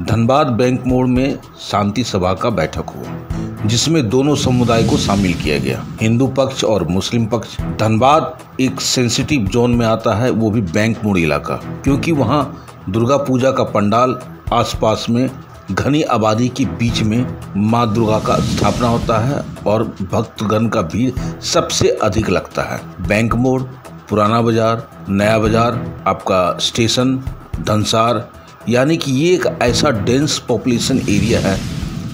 Dhanbad bank मोड़ में शांति सभा का बैठक हुआ, जिसमें दोनों समुदाय को शामिल किया गया, हिंदू पक्ष और मुस्लिम पक्ष। धनबाद एक सेंसिटिव जोन में आता है, वो भी बैंक मोड़ इलाका, क्योंकि वहाँ दुर्गा पूजा का पंडाल आसपास में घनी आबादी के बीच में माँ दुर्गा का स्थापना होता है और भक्तगण का भीड़ सबसे अधिक लगता है। बैंक मोड़, पुराना बाजार, नया बाजार, आपका स्टेशन, धनसार, यानी कि ये एक ऐसा डेंस पॉपुलेशन एरिया है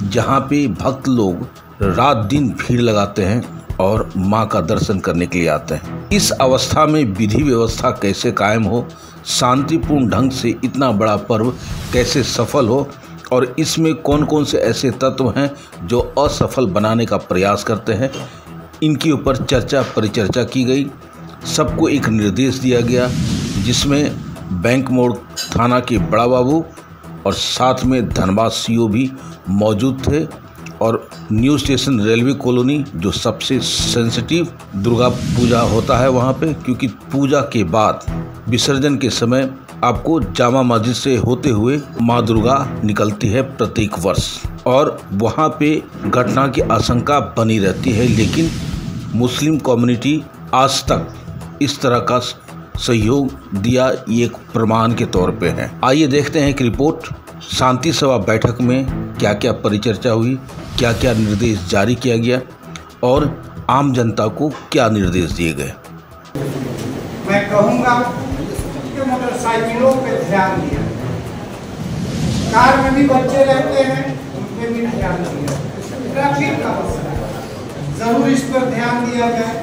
जहाँ पे भक्त लोग रात दिन भीड़ लगाते हैं और माँ का दर्शन करने के लिए आते हैं। इस अवस्था में विधि व्यवस्था कैसे कायम हो, शांतिपूर्ण ढंग से इतना बड़ा पर्व कैसे सफल हो और इसमें कौन कौन से ऐसे तत्व हैं जो असफल बनाने का प्रयास करते हैं, इनके ऊपर चर्चा परिचर्चा की गई। सबको एक निर्देश दिया गया, जिसमें बैंक मोड़ थाना के बड़ा बाबू और साथ में धनबाद सीओ भी मौजूद थे और न्यू स्टेशन रेलवे कॉलोनी, जो सबसे सेंसिटिव दुर्गा पूजा होता है वहाँ पे, क्योंकि पूजा के बाद विसर्जन के समय आपको जामा मस्जिद से होते हुए माँ दुर्गा निकलती है प्रत्येक वर्ष और वहाँ पे घटना की आशंका बनी रहती है, लेकिन मुस्लिम कम्युनिटी आज तक इस तरह का सहयोग दिया, ये एक प्रमाण के तौर पे है। आइए देखते हैं एक रिपोर्ट। शांति सभा बैठक में क्या क्या परिचर्चा हुई, क्या क्या निर्देश जारी किया गया और आम जनता को क्या निर्देश दिए गए। मैं कहूँगा कि मोटरसाइकिलों पे ध्यान दिया, कार में भी बच्चे रहते हैं, उन पे भी ध्यान दिया। ट्रैफिक का मसला है, जरूर इस पर ध्यान दिया जाए।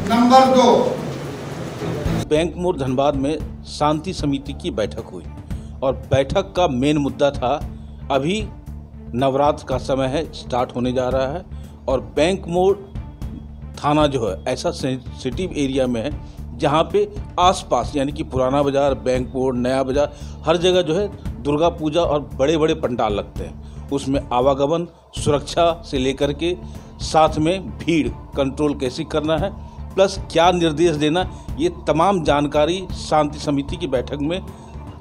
नंबर 2, बैंक मोड़ धनबाद में शांति समिति की बैठक हुई और बैठक का मेन मुद्दा था, अभी नवरात्र का समय है, स्टार्ट होने जा रहा है और बैंक मोड़ थाना जो है ऐसा सेंसिटिव एरिया में है जहाँ पे आसपास यानी कि पुराना बाजार, बैंक मोड़, नया बाजार, हर जगह जो है दुर्गा पूजा और बड़े बड़े पंडाल लगते हैं। उसमें आवागमन, सुरक्षा से लेकर के साथ में भीड़ कंट्रोल कैसे करना है, प्लस क्या निर्देश देना, ये तमाम जानकारी शांति समिति की बैठक में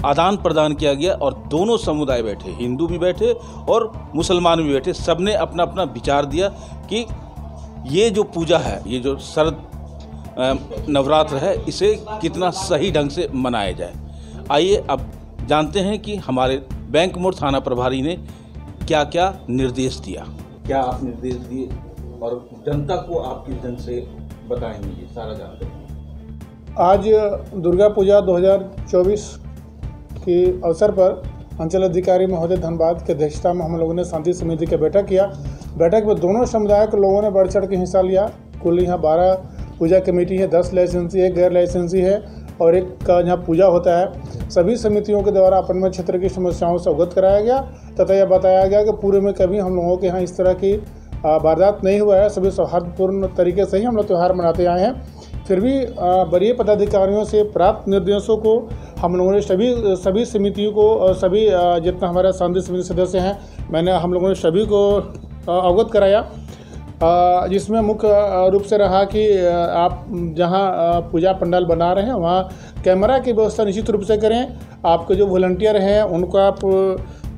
आदान प्रदान किया गया और दोनों समुदाय बैठे, हिंदू भी बैठे और मुसलमान भी बैठे। सबने अपना अपना विचार दिया कि ये जो पूजा है, ये जो शरद नवरात्र है, इसे कितना सही ढंग से मनाया जाए। आइए अब जानते हैं कि हमारे बैंक मोड़ थाना प्रभारी ने क्या क्या निर्देश दिया, क्या आप निर्देश दिए और जनता को आप किस ढंग से बताएंगे, ये सारा जानते हैं। आज दुर्गा पूजा 2024 के अवसर पर अंचल अधिकारी महोदय धनबाद की अध्यक्षता में हम लोगों ने शांति समिति की बैठक किया। बैठक में दोनों समुदाय के लोगों ने बढ़ चढ़ के हिस्सा लिया। कुल यहाँ 12 पूजा कमेटी है, 10 लाइसेंसी है, गैर लाइसेंसी है और एक का यहाँ पूजा होता है। सभी समितियों के द्वारा अपन क्षेत्र की समस्याओं से अवगत कराया गया तथा यह बताया गया कि पूर्व में कभी हम लोगों के यहाँ इस तरह की वारदात नहीं हुआ है। सभी सौहार्दपूर्ण तरीके से ही हम लोग त्यौहार मनाते आए हैं। फिर भी वरीय पदाधिकारियों से प्राप्त निर्देशों को हम लोगों ने सभी समितियों को और सभी जितना हमारा शांति समिति सदस्य हैं, हम लोगों ने सभी को अवगत कराया, जिसमें मुख्य रूप से रहा कि आप जहां पूजा पंडाल बना रहे हैं वहां कैमरा की व्यवस्था निश्चित रूप से करें। आपके जो वॉलंटियर हैं उनको आप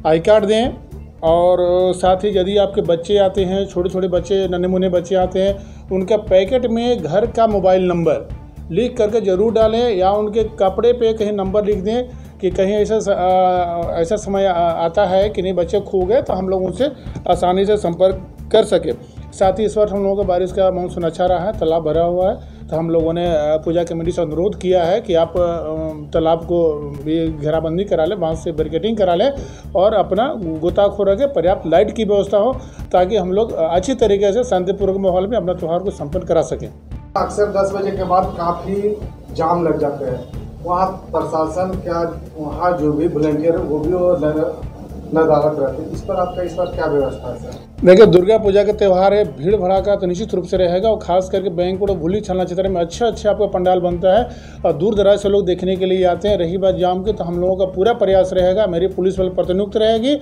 आई कार्ड दें और साथ ही यदि आपके बच्चे आते हैं, छोटे छोटे बच्चे, नन्हे मुन्ने बच्चे आते हैं, उनका पैकेट में घर का मोबाइल नंबर लिख करके ज़रूर डालें या उनके कपड़े पे कहीं नंबर लिख दें कि कहीं ऐसा समय आता है कि नहीं बच्चे खो गए तो हम लोग उनसे आसानी से संपर्क कर सके। साथ ही इस वर्ष हम लोगों का बारिश का मानसून अच्छा रहा है, तालाब भरा हुआ है, तो हम लोगों ने पूजा कमेटी से अनुरोध किया है कि आप तालाब को भी घेराबंदी करा लें, बांस से बैरिकेडिंग करा लें और अपना गोताखोर के पर्याप्त लाइट की व्यवस्था हो ताकि हम लोग अच्छी तरीके से शांतिपूर्वक माहौल में अपना त्यौहार को संपन्न करा सकें। अक्सर 10 बजे के बाद काफ़ी जाम लग जाते हैं, वहाँ प्रशासन क्या, वहाँ जो भी वॉलंटियर है वो भी नदारत रहते हैं। इस पर आपका इस बार क्या व्यवस्था है सर? देखिए, दुर्गा पूजा का त्यौहार है, भीड़ भड़ाका तो निश्चित रूप से रहेगा और खास करके बैंक और भूली छलना क्षेत्र में अच्छा आपका पंडाल बनता है और दूर दराज से लोग देखने के लिए आते हैं। रही बात जाम की, तो हम लोगों का पूरा प्रयास रहेगा, मेरी पुलिस बल प्रतिनियुक्त रहेगी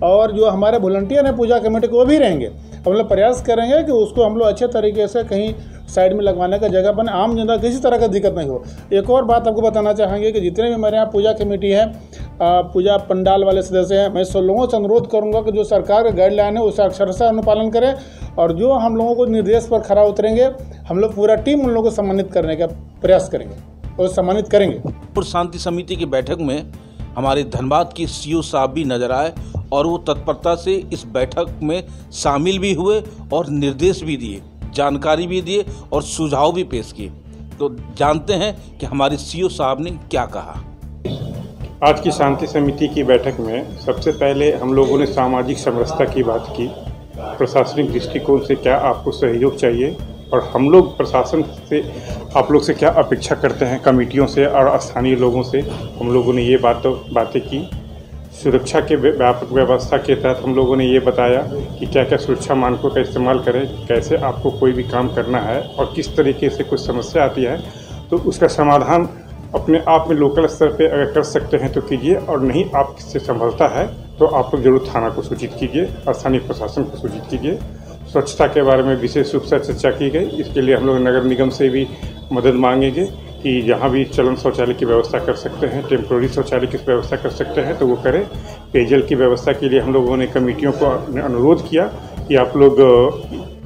और जो हमारे वॉलंटियर हैं पूजा कमेटी को वो भी रहेंगे। हम लोग प्रयास करेंगे कि उसको हम लोग अच्छे तरीके से कहीं साइड में लगवाने का जगह बने, आम जनता किसी तरह का दिक्कत नहीं हो। एक और बात आपको बताना चाहेंगे कि जितने भी हमारे यहाँ पूजा कमेटी है, पूजा पंडाल वाले सदस्य हैं, मैं सब लोगों से अनुरोध करूँगा कि जो सरकार का गाइडलाइन है उसका अक्षरशः अनुपालन करें, और जो हम लोगों को निर्देश पर खरा उतरेंगे हम लोग पूरा टीम उन लोगों को सम्मानित करने का प्रयास करेंगे और सम्मानित करेंगे। और शांति समिति की बैठक में हमारे धनबाद के सीओ साहब भी नजर आए और वो तत्परता से इस बैठक में शामिल भी हुए और निर्देश भी दिए, जानकारी भी दिए और सुझाव भी पेश किए। तो जानते हैं कि हमारे सीओ साहब ने क्या कहा। आज की शांति समिति की बैठक में सबसे पहले हम लोगों ने सामाजिक समरसता की बात की, प्रशासनिक दृष्टिकोण से क्या आपको सहयोग चाहिए और हम लोग प्रशासन से आप लोग से क्या अपेक्षा करते हैं, कमेटियों से और स्थानीय लोगों से हम लोगों ने ये बातें की। सुरक्षा के व्यापक व्यवस्था के तहत हम लोगों ने ये बताया कि क्या क्या सुरक्षा मानकों का इस्तेमाल करें, कैसे आपको कोई भी काम करना है और किस तरीके से कुछ समस्या आती है तो उसका समाधान अपने आप में लोकल स्तर पे अगर कर सकते हैं तो कीजिए, और नहीं आपसे संभलता है तो आप लोग जरूर थाना को सूचित कीजिए और स्थानीय प्रशासन को सूचित कीजिए। स्वच्छता के बारे में विशेष रूप से चर्चा की गई। इसके लिए हम लोग नगर निगम से भी मदद मांगेंगे कि जहाँ भी चलन शौचालय की व्यवस्था कर सकते हैं, टेम्प्रोरी शौचालय की व्यवस्था कर सकते हैं तो वो करें। पेयजल की व्यवस्था के लिए हम लोगों ने कमेटियों को अनुरोध किया कि आप लोग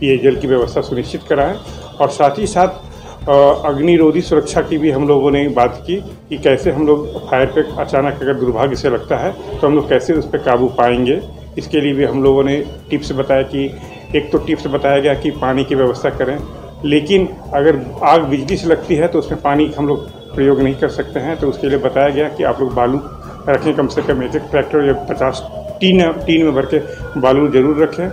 पेयजल की व्यवस्था सुनिश्चित कराएं, और साथ ही साथ अग्निरोधी सुरक्षा की भी हम लोगों ने बात की कि कैसे हम लोग फायर पे अचानक अगर दुर्भाग्य से लगता है तो हम लोग कैसे उस पर काबू पाएंगे। इसके लिए भी हम लोगों ने टिप्स बताया कि एक तो टिप्स बताया गया कि पानी की व्यवस्था करें, लेकिन अगर आग बिजली से लगती है तो उसमें पानी हम लोग प्रयोग नहीं कर सकते हैं, तो उसके लिए बताया गया कि आप लोग बालू रखें, कम से कम एक ट्रैक्टर या 50 टीन में भर के बालू जरूर रखें।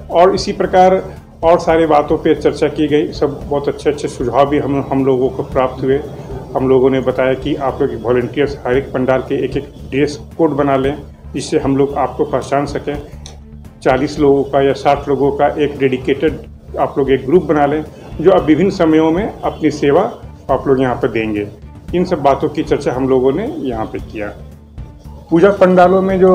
और इसी प्रकार और सारी बातों पे चर्चा की गई। सब बहुत अच्छे सुझाव भी हम लोगों को प्राप्त हुए। हम लोगों ने बताया कि आप लोग वॉलंटियर्स हर एक पंडाल के एक ड्रेस कोड बना लें जिससे हम लोग आपको पहचान सकें। 40 लोगों का या 60 लोगों का एक डेडिकेटेड आप लोग एक ग्रुप बना लें जो अब विभिन्न समयों में अपनी सेवा आप लोग यहाँ पर देंगे। इन सब बातों की चर्चा हम लोगों ने यहाँ पे किया। पूजा पंडालों में जो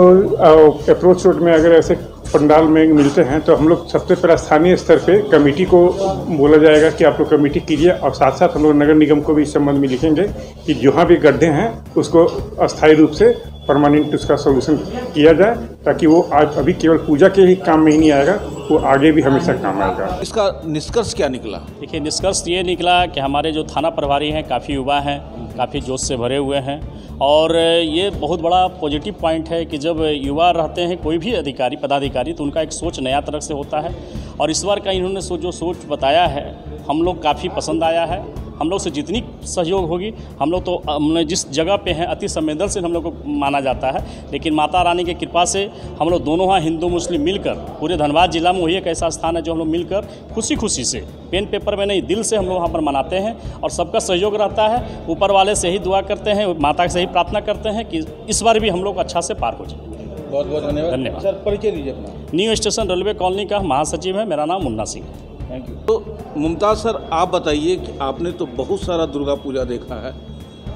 अप्रोच रोड में अगर ऐसे पंडाल में मिलते हैं तो हम लोग सबसे पहले स्थानीय स्तर पे कमेटी को बोला जाएगा कि आप लोग कमेटी कीजिए, और साथ साथ हम लोग नगर निगम को भी इस संबंध में लिखेंगे कि जहाँ भी गड्ढे हैं उसको अस्थायी रूप से परमानेंट उसका सोल्यूशन किया जाए, ताकि वो आज अभी केवल पूजा के ही काम में ही नहीं आएगा, वो आगे भी हमेशा काम आएगा। इसका निष्कर्ष क्या निकला? देखिए, निष्कर्ष ये निकला कि हमारे जो थाना प्रभारी हैं काफ़ी युवा हैं, काफ़ी जोश से भरे हुए हैं, और ये बहुत बड़ा पॉजिटिव पॉइंट है कि जब युवा रहते हैं कोई भी अधिकारी पदाधिकारी तो उनका एक सोच नया तरह से होता है। और इस बार का इन्होंने जो सोच बताया है हम लोग काफ़ी पसंद आया है। हम लोग से जितनी सहयोग होगी, हम लोग तो हमने जिस जगह पे हैं अति संवेदनशील हम लोग को माना जाता है, लेकिन माता रानी की कृपा से हम लोग दोनों यहाँ हिंदू मुस्लिम मिलकर पूरे धनबाद जिला में वही एक ऐसा स्थान है जो हम लोग मिलकर खुशी खुशी से पेन पेपर में नहीं दिल से हम लोग वहाँ पर मनाते हैं, और सबका सहयोग रहता है। ऊपर वाले से ही दुआ करते हैं, माता से ही प्रार्थना करते हैं कि इस बार भी हम लोग अच्छा से पार हो जाए। बहुत बहुत धन्यवाद। सर, परिचय दीजिए अपना। न्यू स्टेशन रेलवे कॉलोनी का महासचिव है, मेरा नाम मुन्ना सिंह है। Thank you. तो मुमताज़ सर, आप बताइए कि आपने तो बहुत सारा दुर्गा पूजा देखा है,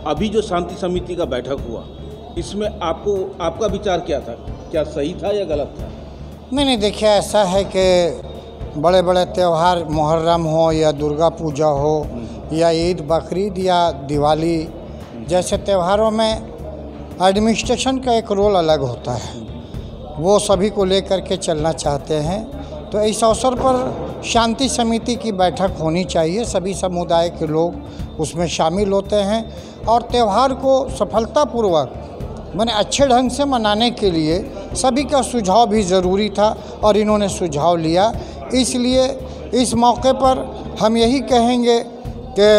अभी जो शांति समिति का बैठक हुआ इसमें आपका विचार क्या था? क्या सही था या गलत था? नहीं, देखिए ऐसा है कि बड़े बड़े त्यौहार मुहर्रम हो या दुर्गा पूजा हो या ईद बकरीद या दिवाली जैसे त्योहारों में एडमिनिस्ट्रेशन का एक रोल अलग होता है, वो सभी को लेकर के चलना चाहते हैं। तो इस अवसर पर शांति समिति की बैठक होनी चाहिए, सभी समुदाय के लोग उसमें शामिल होते हैं, और त्यौहार को सफलतापूर्वक मैंने अच्छे ढंग से मनाने के लिए सभी का सुझाव भी ज़रूरी था, और इन्होंने सुझाव लिया। इसलिए इस मौके पर हम यही कहेंगे कि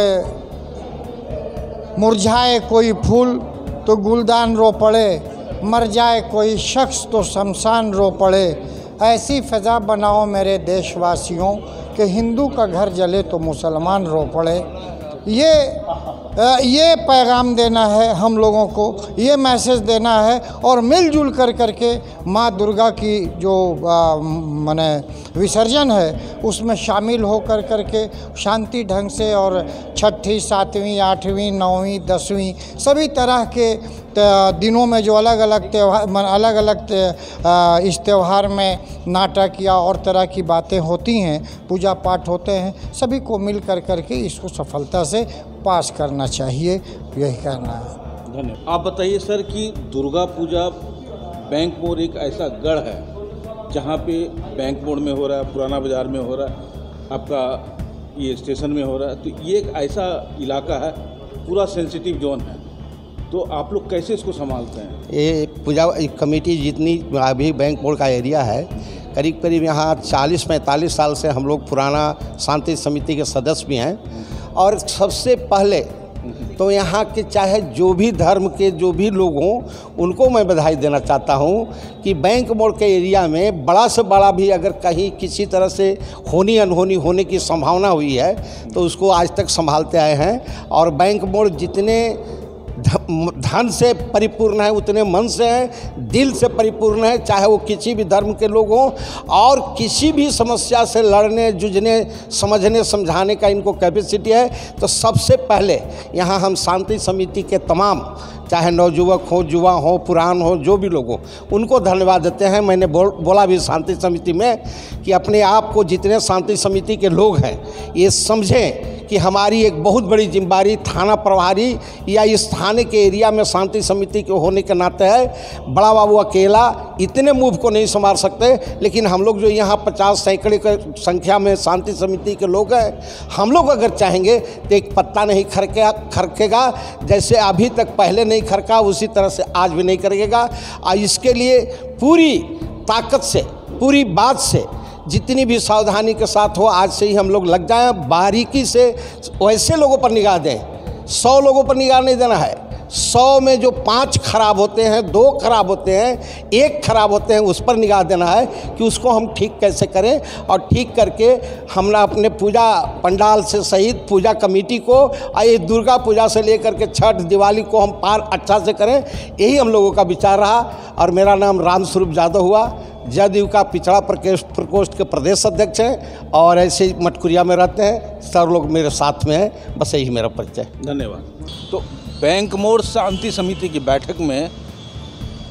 मुरझाए कोई फूल तो गुलदान रो पड़े, मर जाए कोई शख्स तो शमशान रो पड़े, ऐसी फ़िज़ा बनाओ मेरे देशवासियों कि हिंदू का घर जले तो मुसलमान रो पड़े। ये ये पैगाम देना है हम लोगों को, ये मैसेज देना है और मिलजुल करके माँ दुर्गा की जो माने विसर्जन है उसमें शामिल हो करके शांति ढंग से और छठी, सातवीं, आठवीं, नौवीं, 10वीं सभी तरह के दिनों में जो अलग अलग इस त्यौहार में नाटक या और तरह की बातें होती हैं, पूजा पाठ होते हैं, सभी को मिल करके इसको सफलता से पास करना चाहिए, यही कहना है। धन्यवाद। आप बताइए सर कि दुर्गा पूजा बैंक मोड़ एक ऐसा गढ़ है जहाँ पे बैंक मोड़ में हो रहा है, पुराना बाजार में हो रहा है, आपका ये स्टेशन में हो रहा है, तो ये एक ऐसा इलाका है, पूरा सेंसिटिव जोन है, तो आप लोग कैसे इसको संभालते हैं? ये पूजा कमेटी जितनी अभी बैंक मोड़ का एरिया है, करीब यहाँ 40-45 साल से हम लोग पुराना शांति समिति के सदस्य भी हैं। और सबसे पहले तो यहाँ के चाहे जो भी धर्म के जो भी लोग हों उनको मैं बधाई देना चाहता हूँ कि बैंक मोड़ के एरिया में बड़ा से बड़ा भी अगर कहीं किसी तरह से होनी अनहोनी होने की संभावना हुई है तो उसको आज तक संभालते आए हैं। और बैंक मोड़ जितने धन से परिपूर्ण है उतने मन से है, दिल से परिपूर्ण है, चाहे वो किसी भी धर्म के लोग हों, और किसी भी समस्या से लड़ने, जूझने, समझने, समझाने का इनको कैपेसिटी है। तो सबसे पहले यहाँ हम शांति समिति के तमाम, चाहे नवयुवक हो, युवा हो, पुरान हो, जो भी लोग हो, उनको धन्यवाद देते हैं। मैंने बोला भी शांति समिति में कि अपने आप को जितने शांति समिति के लोग हैं ये समझें कि हमारी एक बहुत बड़ी जिम्मेदारी थाना प्रभारी या इस थाने के एरिया में शांति समिति के होने के नाते है। बड़ा बाबू अकेला इतने मूव को नहीं संभाल सकते, लेकिन हम लोग जो यहाँ 50 सैकड़े के संख्या में शांति समिति के लोग हैं, हम लोग अगर चाहेंगे तो एक पत्ता नहीं खरकेगा। जैसे अभी तक पहले नहीं खरका उसी तरह से आज भी नहीं करेगा। और इसके लिए पूरी ताकत से, पूरी बात से, जितनी भी सावधानी के साथ हो आज से ही हम लोग लग जाएं, बारीकी से वैसे लोगों पर निगाह दें। 100 लोगों पर निगाह नहीं देना है। 100 में जो 5 खराब होते हैं, 2 खराब होते हैं, 1 खराब होते हैं, उस पर निगाह देना है कि उसको हम ठीक कैसे करें। और ठीक करके हम अपने पूजा पंडाल से सहित पूजा कमेटी को ये दुर्गा पूजा से लेकर के छठ, दिवाली को हम पार अच्छा से करें, यही हम लोगों का विचार रहा। और मेरा नाम रामस्वरूप यादव हुआ, जदयू का पिछड़ा प्रकोष्ठ के प्रदेश अध्यक्ष हैं और ऐसे ही मटकुरिया में रहते हैं। सब लोग मेरे साथ में हैं, बस यही मेरा परिचय। धन्यवाद। तो बैंक मोड़ शांति समिति की बैठक में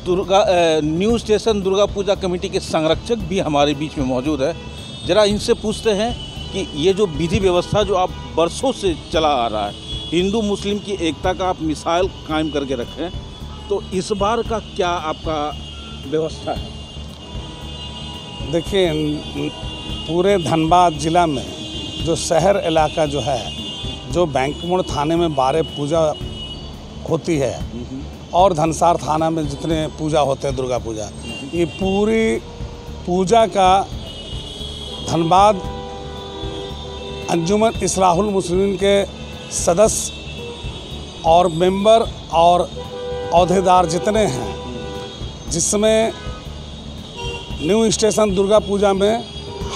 new station Durga Puja committee के संरक्षक भी हमारे बीच में मौजूद है। जरा इनसे पूछते हैं कि ये जो विधि व्यवस्था जो आप वर्षों से चला आ रहा है, हिंदू मुस्लिम की एकता का आप मिसाल कायम करके रखें, तो इस बार का क्या आपका व्यवस्था है? देखिए, पूरे धनबाद ज़िला में जो शहर इलाका जो है, जो बैंक मोड़ थाने में 12 पूजा होती है और धनसार थाना में जितने पूजा होते हैं दुर्गा पूजा, ये पूरी पूजा का धनबाद अंजुमन इस्लाहुल मुस्लिमीन के सदस्य और मेंबर और अहदेदार जितने हैं, जिसमें न्यू स्टेशन दुर्गा पूजा में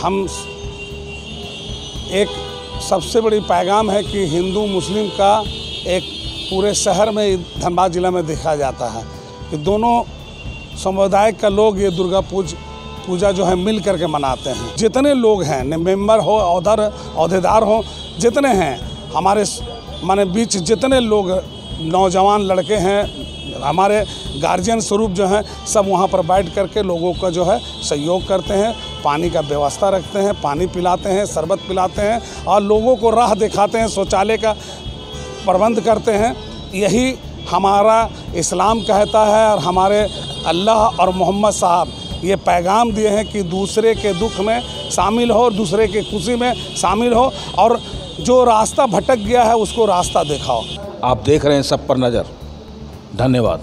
हम एक सबसे बड़ी पैगाम है कि हिंदू मुस्लिम का एक पूरे शहर में धनबाद ज़िला में देखा जाता है कि दोनों समुदाय का लोग ये दुर्गा पूजा जो है मिल करके मनाते हैं। जितने लोग हैं, मेंबर हो, अहदेदार हो, जितने हैं हमारे माने बीच, जितने लोग नौजवान लड़के हैं, हमारे गार्जियन स्वरूप जो हैं, सब वहाँ पर बैठ करके लोगों का जो है सहयोग करते हैं, पानी का व्यवस्था रखते हैं, पानी पिलाते हैं, शरबत पिलाते हैं और लोगों को राह दिखाते हैं, शौचालय का प्रबंध करते हैं। यही हमारा इस्लाम कहता है और हमारे अल्लाह और मोहम्मद साहब ये पैगाम दिए हैं कि दूसरे के दुख में शामिल हो, दूसरे के खुशी में शामिल हो और जो रास्ता भटक गया है उसको रास्ता दिखाओ। आप देख रहे हैं सब पर नज़र। धन्यवाद।